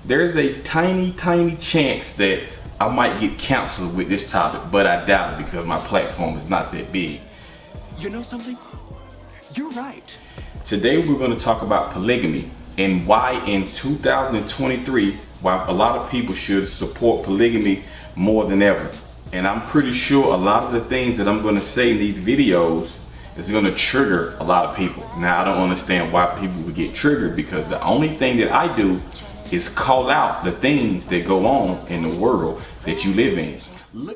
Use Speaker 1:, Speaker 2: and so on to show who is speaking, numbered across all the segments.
Speaker 1: there's a tiny chance that I might get canceled with this topic, but I doubt it because my platform is not that big.
Speaker 2: You know something? You're right.
Speaker 1: Today we're going to talk about polygamy and why in 2023, why a lot of people should support polygamy more than ever. And I'm pretty sure a lot of the things that I'm going to say in these videos is going to trigger a lot of people. Now, I don't understand why people would get triggered, because the only thing that I do is call out the things that go on in the world that you live in.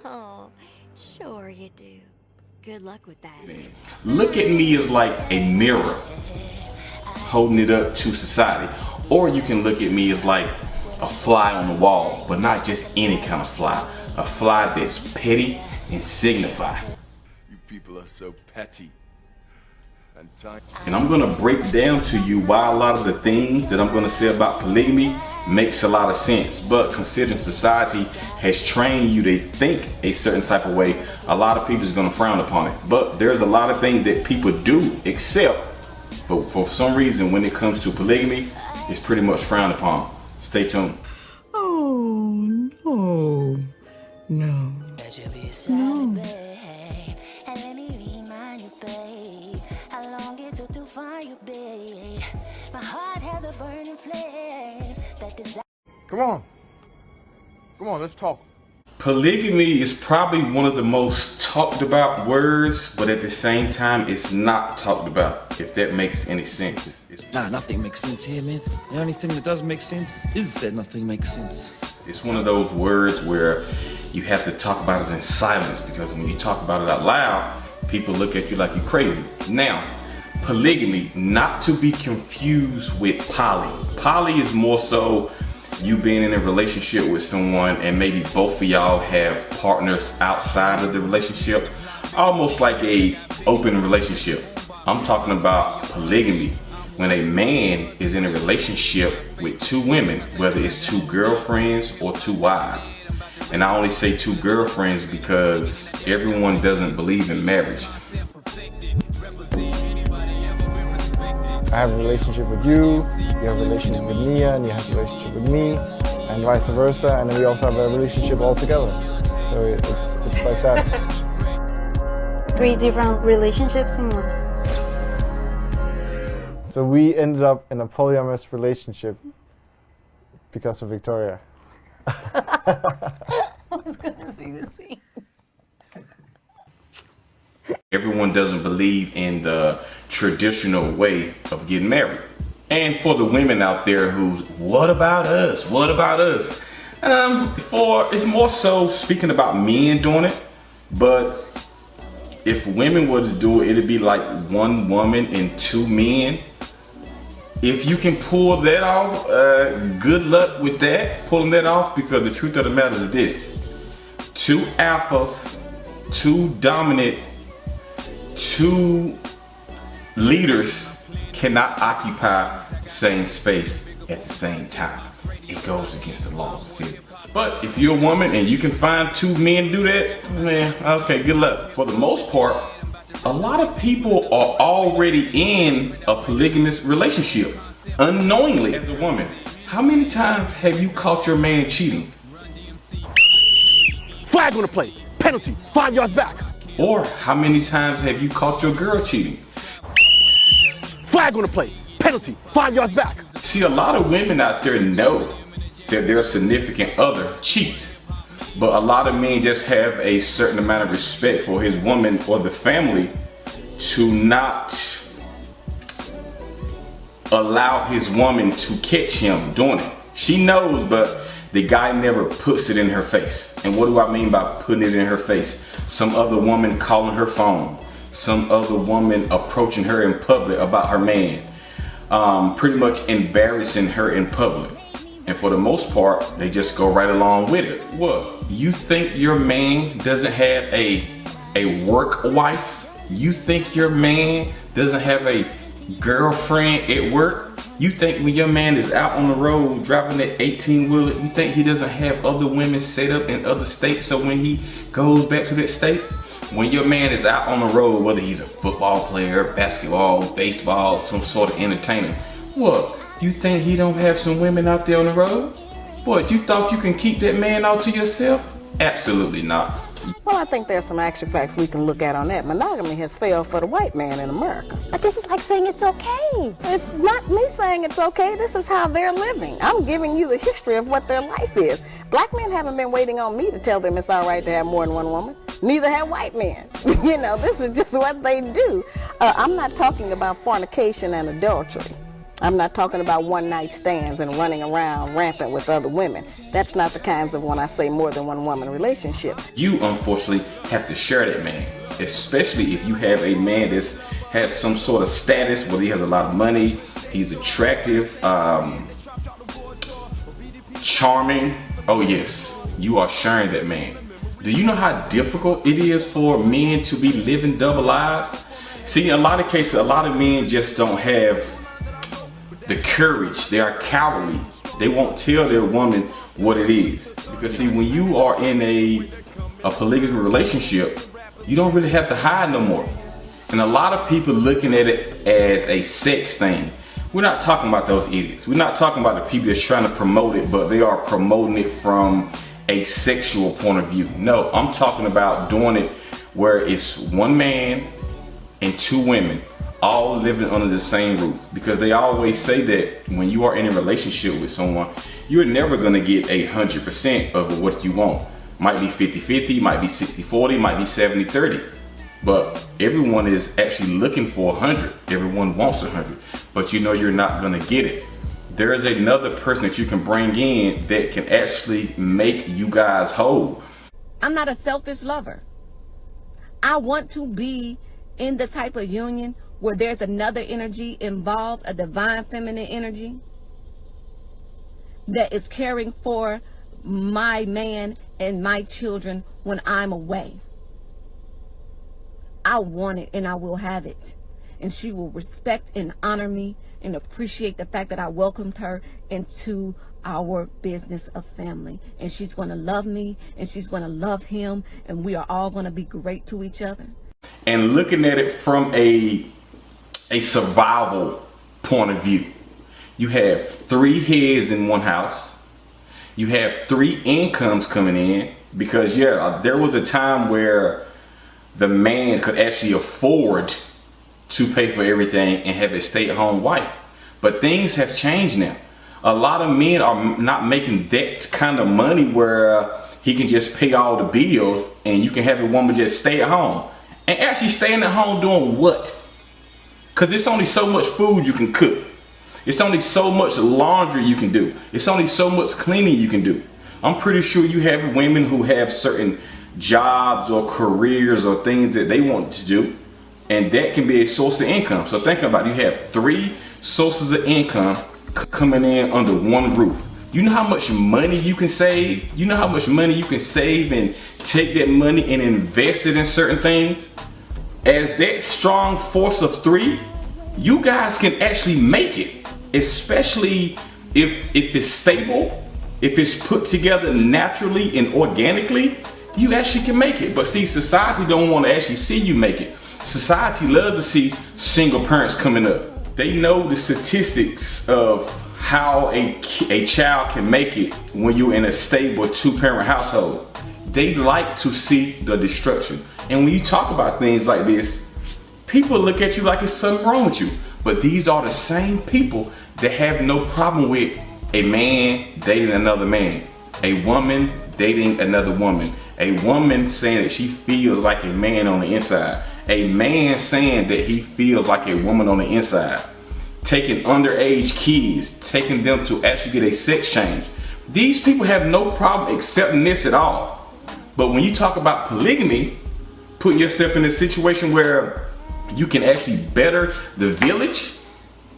Speaker 3: Oh, sure you do. Good luck with that.
Speaker 1: Look at me as like a mirror, holding it up to society. Or you can look at me as like a fly on the wall, but not just any kind of fly. A fly that's petty and signified.
Speaker 2: You people are so petty.
Speaker 1: And I'm gonna break down to you why a lot of the things that I'm gonna say about polygamy makes a lot of sense. But considering society has trained you to think a certain type of way, a lot of people is gonna frown upon it. But there's a lot of things that people do accept, but for some reason when it comes to polygamy, it's pretty much frowned upon. Stay tuned.
Speaker 4: Oh, no. No. No.
Speaker 2: Come on, let's talk.
Speaker 1: Polygamy is probably one of the most talked about words, but at the same time, it's not talked about, if that makes any sense.
Speaker 5: Nah, nothing makes sense here, man. The only thing that does make sense is that nothing makes sense.
Speaker 1: It's one of those words where you have to talk about it in silence, because when you talk about it out loud, people look at you like you're crazy. Now, polygamy, not to be confused with poly. Poly is more so you being in a relationship with someone and maybe both of y'all have partners outside of the relationship, almost like a open relationship. I'm talking about polygamy, when a man is in a relationship with two women, whether it's two girlfriends or two wives. And I only say two girlfriends because everyone doesn't believe in marriage.
Speaker 6: I have a relationship with you, you have a relationship with Mia, and you have a relationship with me, and vice versa, and then we also have a relationship all together. So it's like that.
Speaker 7: 3 different relationships in one.
Speaker 6: So we ended up in a polyamorous relationship because of Victoria.
Speaker 3: I was gonna see the scene.
Speaker 1: Everyone doesn't believe in the traditional way of getting married. And for the women out there who's, what about us? What about us? It's more so speaking about men doing it, but if women were to do it, it'd be like one woman and 2 men. If you can pull that off, good luck with that, pulling that off, because the truth of the matter is this: 2 alphas, 2 dominant, 2 leaders cannot occupy the same space at the same time. It goes against the laws of physics. But if you're a woman and you can find 2 men to do that, man, okay, good luck. For the most part, a lot of people are already in a polygamous relationship unknowingly. As a woman, how many times have you caught your man cheating?
Speaker 8: Flag on the play, penalty, 5 yards back.
Speaker 1: Or how many times have you caught your girl cheating?
Speaker 8: Flag on the play, penalty, 5 yards back.
Speaker 1: See, a lot of women out there know that their significant other cheats, but a lot of men just have a certain amount of respect for his woman or the family to not allow his woman to catch him doing it. She knows, but the guy never puts it in her face. And what do I mean by putting it in her face? Some other woman calling her phone, some other woman approaching her in public about her man, pretty much embarrassing her in public. And for the most part, they just go right along with it. What? You think your man doesn't have a work wife? You think your man doesn't have a girlfriend at work? You think when your man is out on the road driving that 18-wheeler, you think he doesn't have other women set up in other states, so when he goes back to that state? When your man is out on the road, whether he's a football player, basketball, baseball, some sort of entertainer, what? You think he don't have some women out there on the road? What, you thought you can keep that man all to yourself? Absolutely not.
Speaker 9: Well, I think there's some actual facts we can look at on that. Monogamy has failed for the white man in America.
Speaker 7: But this is like saying it's okay.
Speaker 9: It's not me saying it's okay. This is how they're living. I'm giving you the history of what their life is. Black men haven't been waiting on me to tell them it's all right to have more than one woman. Neither have white men. You know, this is just what they do. I'm not talking about fornication and adultery. I'm not talking about one-night stands and running around rampant with other women. That's not the kinds of when I say more than one woman relationship.
Speaker 1: You unfortunately have to share that man, especially if you have a man that has some sort of status, whether he has a lot of money, he's attractive, charming. Oh yes, you are sharing that man. Do you know how difficult it is for men to be living double lives? See, in a lot of cases, a lot of men just don't have the courage. They are cowardly. They won't tell their woman what it is. Because see, when you are in a polygamy relationship, you don't really have to hide no more. And a lot of people looking at it as a sex thing. We're not talking about those idiots. We're not talking about the people that's trying to promote it, but they are promoting it from a sexual point of view. No, I'm talking about doing it where it's one man and two women all living under the same roof, because they always say that when you are in a relationship with someone, you're never going to get 100% of what you want. Might be 50-50, might be 60-40, might be 70-30, but everyone is actually looking for 100. Everyone wants 100, but you know you're not going to get it. There is another person that you can bring in that can actually make you guys whole.
Speaker 10: I'm not a selfish lover. I want to be in the type of union where there's another energy involved, a divine feminine energy that is caring for my man and my children when I'm away. I want it and I will have it. And she will respect and honor me and appreciate the fact that I welcomed her into our business of family. And she's going to love me and she's going to love him, and we are all going to be great to each other.
Speaker 1: And looking at it from a survival point of view, you have 3 heads in one house. You have 3 incomes coming in, because there was a time where the man could actually afford to pay for everything and have a stay-at-home wife. But things have changed now. A lot of men are not making that kind of money where he can just pay all the bills and you can have a woman just stay at home. And actually staying at home doing what? Because there's only so much food you can cook. It's only so much laundry you can do. It's only so much cleaning you can do. I'm pretty sure you have women who have certain jobs or careers or things that they want to do, and that can be a source of income. So think about it. You have 3 sources of income coming in under one roof. You know how much money you can save? You know how much money you can save and take that money and invest it in certain things? As that strong force of 3, you guys can actually make it, especially if it's stable, if it's put together naturally and organically. You actually can make it. But see, society don't want to actually see you make it. Society loves to see single parents coming up. They know the statistics of how a child can make it when you're in a stable 2-parent household. They like to see the destruction. And when you talk about things like this, people look at you like it's something wrong with you. But these are the same people that have no problem with a man dating another man, a woman dating another woman, a woman saying that she feels like a man on the inside, a man saying that he feels like a woman on the inside, taking underage kids, taking them to actually get a sex change. These people have no problem accepting this at all. But when you talk about polygamy, putting yourself in a situation where you can actually better the village,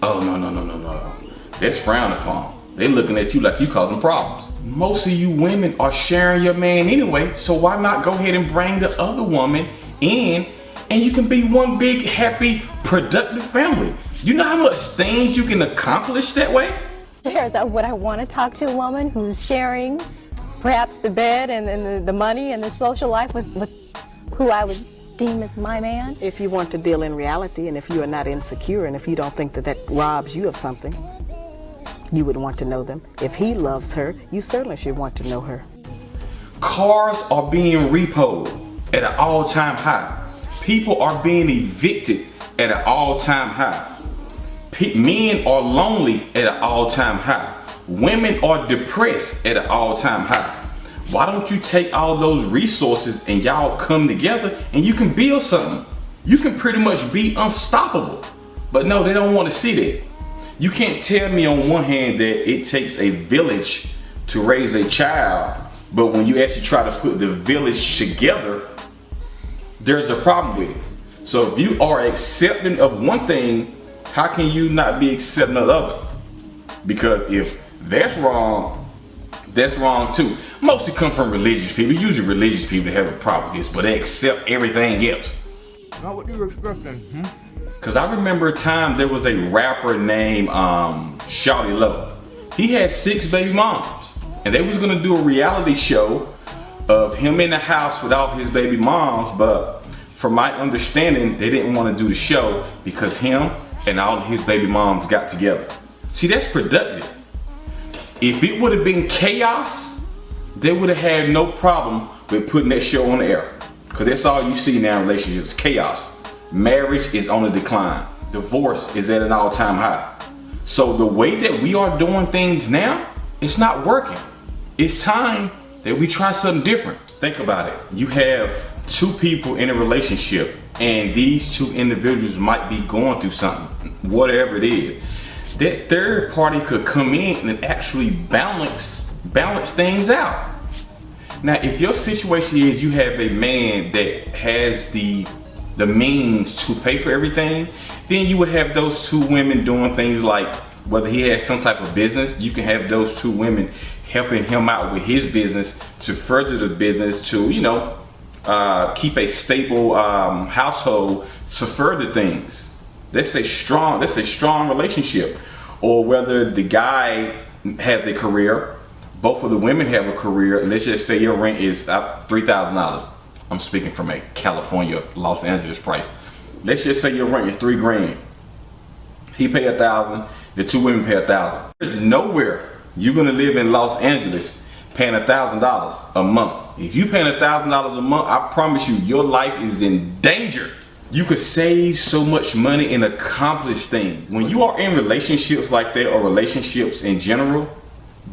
Speaker 1: oh no. That's frowned upon. They're looking at you like you causing problems. Most of you women are sharing your man anyway, so why not go ahead and bring the other woman in, and you can be one big, happy, productive family. You know how much things you can accomplish that way?
Speaker 7: Would I want to talk to a woman who's sharing perhaps the bed and the money and the social life with who I would deem as my man?
Speaker 9: If you want to deal in reality, and if you are not insecure, and if you don't think that robs you of something, you would want to know them. If he loves her, you certainly should want to know her.
Speaker 1: Cars are being repoed at an all-time high. People are being evicted at an all-time high. Men are lonely at an all-time high. Women are depressed at an all-time high. Why don't you take all those resources and y'all come together and you can build something? You can pretty much be unstoppable. But no, they don't want to see that. You can't tell me on one hand that it takes a village to raise a child, but when you actually try to put the village together, there's a problem with it. So if you are accepting of one thing, how can you not be accepting of the other? Because if that's wrong too. Mostly come from religious people. Usually religious people have a problem with this, but they accept everything else.
Speaker 2: Not what you were expecting,
Speaker 1: Cause I remember a time there was a rapper named Shawty Low. He had 6 baby moms, and they was gonna do a reality show of him in the house with all his baby moms, but from my understanding, they didn't want to do the show because him and all of his baby moms got together. See, that's productive. If it would have been chaos, they would have had no problem with putting that show on the air. Because that's all you see now in relationships, chaos. Marriage is on the decline. Divorce is at an all-time high. So the way that we are doing things now, it's not working. It's time that we try something different. Think about it. You have 2 people in a relationship and these 2 individuals might be going through something, whatever it is. That third party could come in and actually balance things out. Now, if your situation is you have a man that has the means to pay for everything, then you would have those 2 women doing things like, whether he has some type of business, you can have those 2 women helping him out with his business to further the business to, keep a stable household to further things. That's a strong relationship. Or whether the guy has a career, both of the women have a career. Let's just say your rent is $3,000. I'm speaking from a California, Los Angeles price. Let's just say your rent is $3 grand. He pay $1,000. The 2 women pay $1,000. There's nowhere you're gonna live in Los Angeles paying $1,000 a month. If you paying $1,000 a month, I promise you, your life is in danger. You could save so much money and accomplish things. When you are in relationships like that, or relationships in general,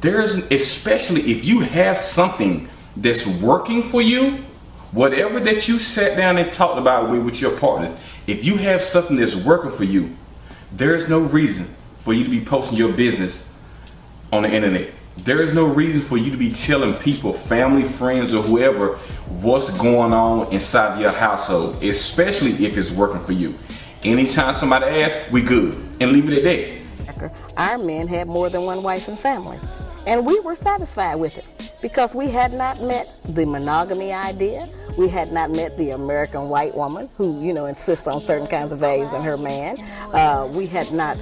Speaker 1: especially if you have something that's working for you, whatever that you sat down and talked about with your partners, if you have something that's working for you, there's no reason for you to be posting your business on the internet. There is no reason for you to be telling people, family, friends, or whoever, what's going on inside your household, especially if it's working for you. Anytime somebody asks, we good, and leave it at
Speaker 9: that. Our men had more than 1 wife and family, and we were satisfied with it because we had not met the monogamy idea. We had not met the American white woman who, insists on certain kinds of values in her man. We had not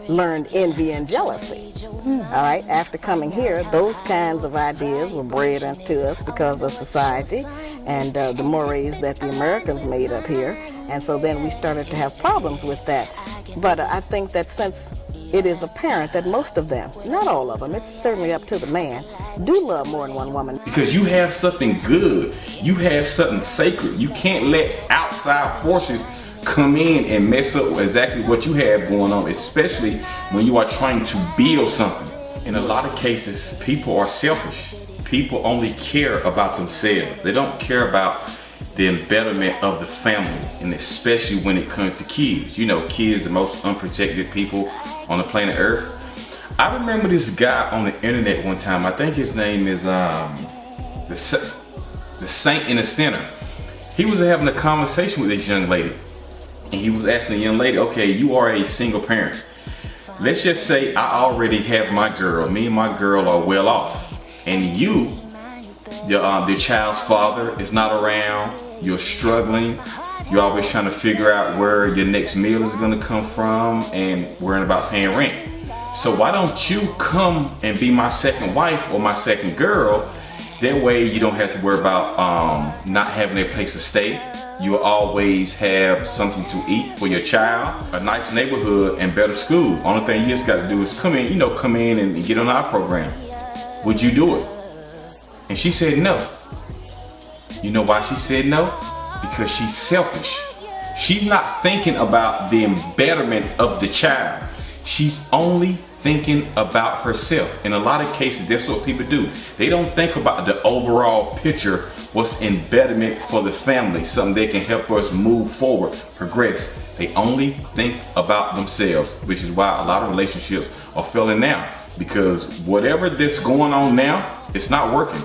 Speaker 9: learned envy and jealousy. All right, after coming here, those kinds of ideas were bred into us because of society and the mores that the Americans made up here. And so then we started to have problems with that. But I think that since it is apparent that most of them, not all of them, it's certainly up to the man, do love more than 1 woman.
Speaker 1: Because you have something good, you have something sacred. You can't let outside forces come in and mess up exactly what you have going on, especially when you are trying to build something. In a lot of cases, people are selfish. People only care about themselves. They don't care about the betterment of the family, and especially when it comes to kids. Kids, the most unprotected people on the planet Earth. I remember this guy on the internet one time. I think his name is the Saint in the Center. He was having a conversation with this young lady, and he was asking the young lady, okay, you are a single parent. Let's just say I already have my girl. Me and my girl are well off, and you, the child's father, is not around. You're struggling. You're always trying to figure out where your next meal is going to come from and worrying about paying rent. So why don't you come and be my second wife or my second girl, That way you don't have to worry about not having a place to stay. You'll always have something to eat for your child, a nice neighborhood, and better school. Only thing you just got to do is come in and get on our program. Would you do it? And she said no. You know why she said no? Because she's selfish. She's not thinking about the betterment of the child. She's only thinking about herself. In a lot of cases, that's what people do. They don't think about the overall picture, what's in betterment for the family, something they can help us move forward, progress. They only think about themselves, which is why a lot of relationships are failing now. Because whatever that's going on now, it's not working.